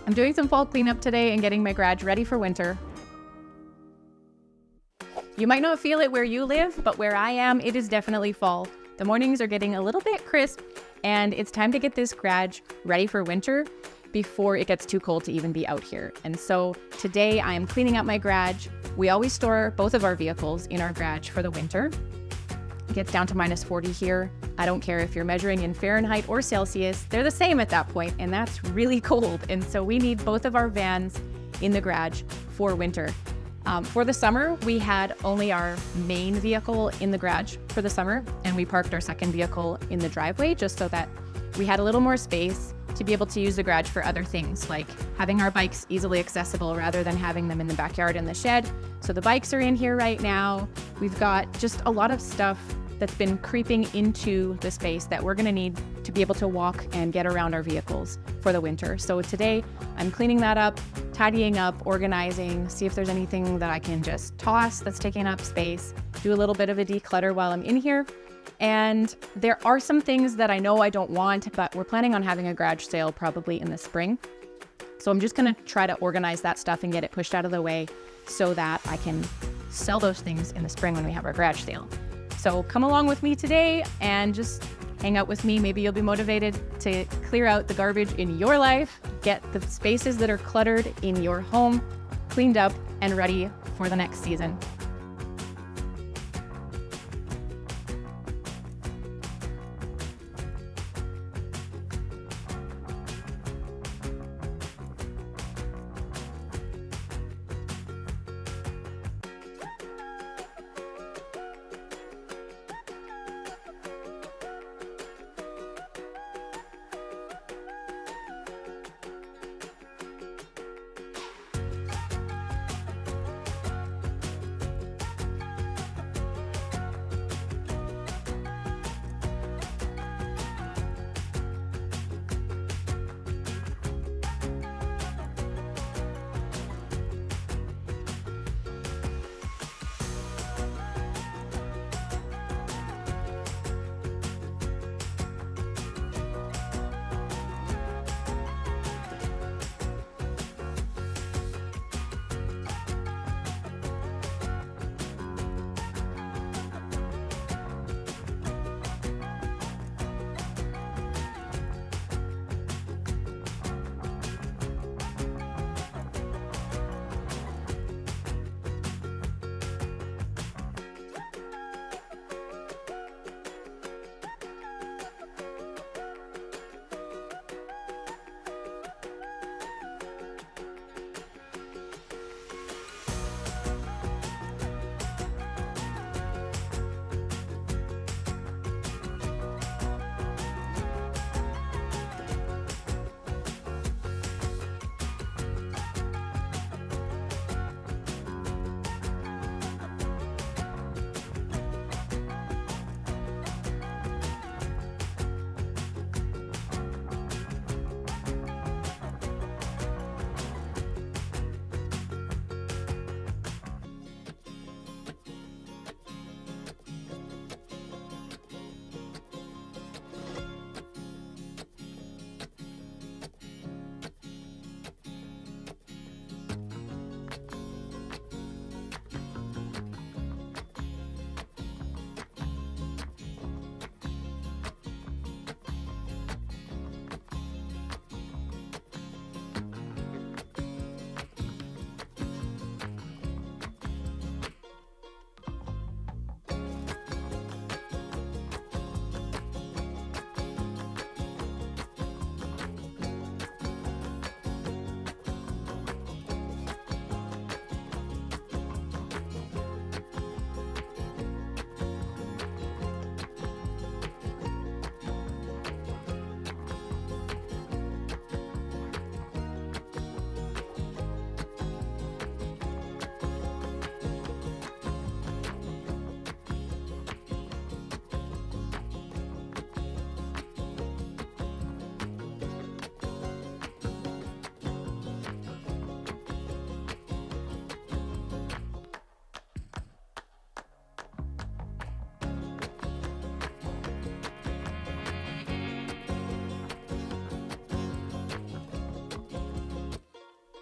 I'm doing some fall cleanup today and getting my garage ready for winter. You might not feel it where you live, but where I am, it is definitely fall. The mornings are getting a little bit crisp, and it's time to get this garage ready for winter before it gets too cold to even be out here. And so today I am cleaning out my garage. We always store both of our vehicles in our garage for the winter. It gets down to -40 here. I don't care if you're measuring in Fahrenheit or Celsius, they're the same at that point, and that's really cold. And so we need both of our vans in the garage for winter. For the summer, we had only our main vehicle in the garage for the summer, and we parked our second vehicle in the driveway just so that we had a little more space to be able to use the garage for other things, like having our bikes easily accessible rather than having them in the backyard in the shed. So the bikes are in here right now. We've got just a lot of stuff that's been creeping into the space that we're gonna need to be able to walk and get around our vehicles for the winter. So today I'm cleaning that up, tidying up, organizing, see if there's anything that I can just toss that's taking up space, do a little bit of a declutter while I'm in here. And there are some things that I know I don't want, but we're planning on having a garage sale probably in the spring. So I'm just gonna try to organize that stuff and get it pushed out of the way so that I can sell those things in the spring when we have our garage sale. So come along with me today and just hang out with me. Maybe you'll be motivated to clear out the garbage in your life, get the spaces that are cluttered in your home cleaned up and ready for the next season.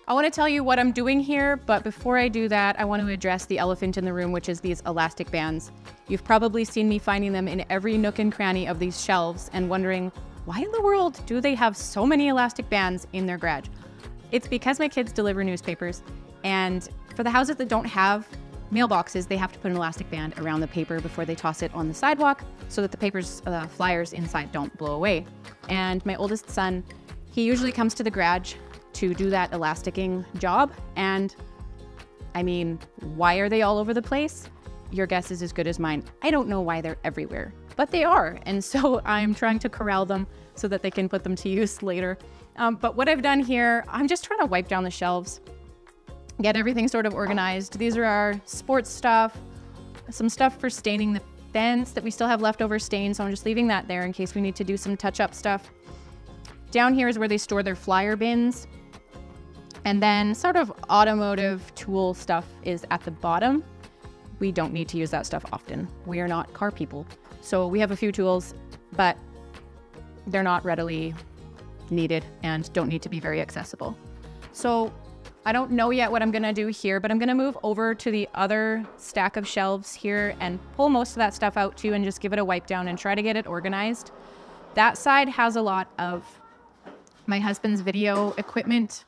I want to tell you what I'm doing here, but before I do that, I want to address the elephant in the room, which is these elastic bands. You've probably seen me finding them in every nook and cranny of these shelves and wondering, why in the world do they have so many elastic bands in their garage? It's because my kids deliver newspapers, and for the houses that don't have mailboxes, they have to put an elastic band around the paper before they toss it on the sidewalk so that the flyers inside don't blow away. And my oldest son, he usually comes to the garage to do that elasticking job. And I mean, why are they all over the place? Your guess is as good as mine. I don't know why they're everywhere, but they are. And so I'm trying to corral them so that they can put them to use later. But what I've done here, I'm just trying to wipe down the shelves, get everything sort of organized. These are our sports stuff, some stuff for staining the fence that we still have leftover stains. So I'm just leaving that there in case we need to do some touch-up stuff. Down here is where they store their flyer bins. And then sort of automotive tool stuff is at the bottom. We don't need to use that stuff often. We are not car people. So we have a few tools, but they're not readily needed and don't need to be very accessible. So I don't know yet what I'm gonna do here, but I'm gonna move over to the other stack of shelves here and pull most of that stuff out too and just give it a wipe down and try to get it organized. That side has a lot of my husband's video equipment,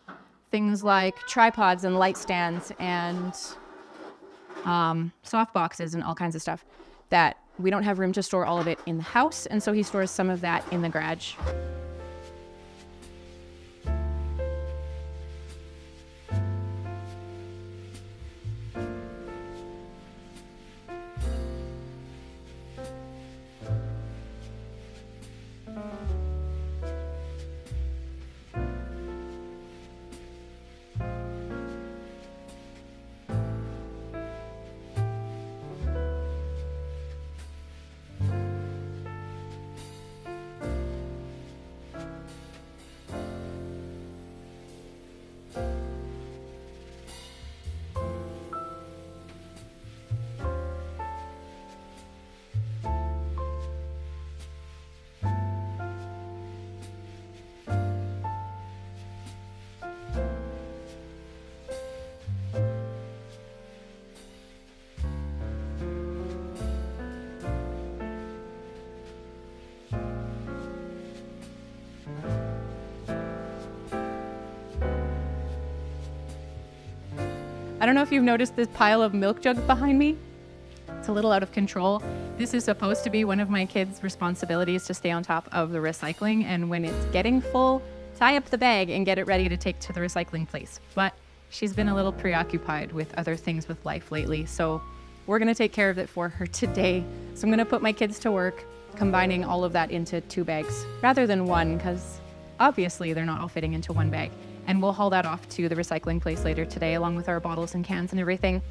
things like tripods and light stands and soft boxes and all kinds of stuff that we don't have room to store all of it in the house. And so he stores some of that in the garage. I don't know if you've noticed this pile of milk jugs behind me. It's a little out of control. This is supposed to be one of my kids' responsibilities to stay on top of the recycling, and when it's getting full, tie up the bag and get it ready to take to the recycling place. But she's been a little preoccupied with other things with life lately, so we're gonna take care of it for her today. So I'm gonna put my kids to work combining all of that into 2 bags rather than 1, because obviously they're not all fitting into 1 bag. And we'll haul that off to the recycling place later today, along with our bottles and cans and everything.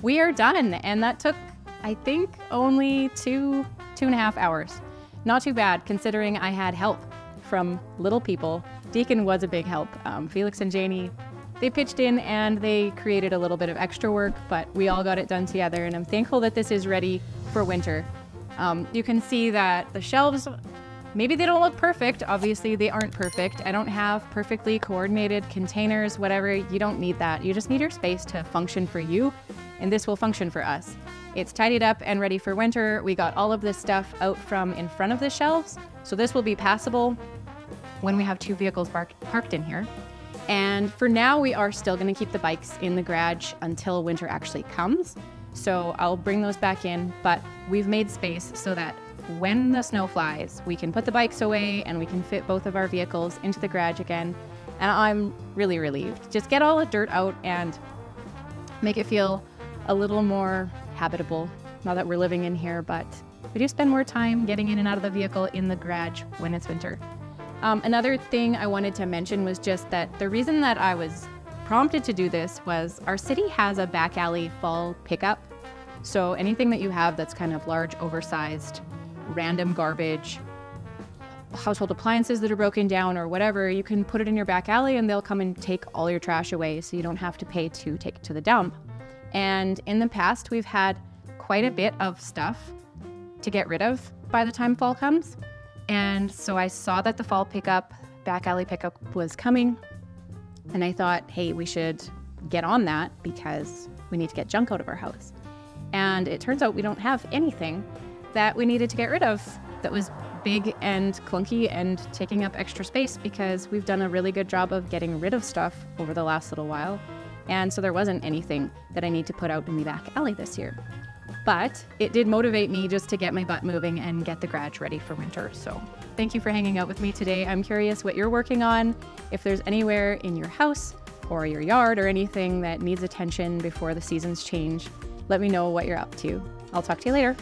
we are done. And that took, I think, only 2.5 hours. Not too bad, considering I had help from little people. Deacon was a big help. Felix and Janie, they pitched in and they created a little bit of extra work, but we all got it done together, and I'm thankful that this is ready for winter. You can see that the shelves, maybe they don't look perfect. Obviously, they aren't perfect. I don't have perfectly coordinated containers, whatever. You don't need that. You just need your space to function for you, and this will function for us. It's tidied up and ready for winter. We got all of this stuff out from in front of the shelves, so this will be passable when we have 2 vehicles parked in here. And for now, we are still going to keep the bikes in the garage until winter actually comes. So I'll bring those back in, but we've made space so that when the snow flies, we can put the bikes away and we can fit both of our vehicles into the garage again. And I'm really relieved. Just get all the dirt out and make it feel a little more habitable now that we're living in here, but we do spend more time getting in and out of the vehicle in the garage when it's winter. Another thing I wanted to mention was just that the reason that I was prompted to do this was our city has a back alley fall pickup. So anything that you have that's kind of large, oversized, random garbage, household appliances that are broken down or whatever, you can put it in your back alley and they'll come and take all your trash away, so you don't have to pay to take it to the dump. And in the past, we've had quite a bit of stuff to get rid of by the time fall comes. And so I saw that the fall pickup, back alley pickup was coming, and I thought, hey, we should get on that because we need to get junk out of our house. And it turns out we don't have anything that we needed to get rid of that was big and clunky and taking up extra space, because we've done a really good job of getting rid of stuff over the last little while. And so there wasn't anything that I need to put out in the back alley this year. But it did motivate me just to get my butt moving and get the garage ready for winter. So thank you for hanging out with me today. I'm curious what you're working on. If there's anywhere in your house or your yard or anything that needs attention before the seasons change, let me know what you're up to. I'll talk to you later.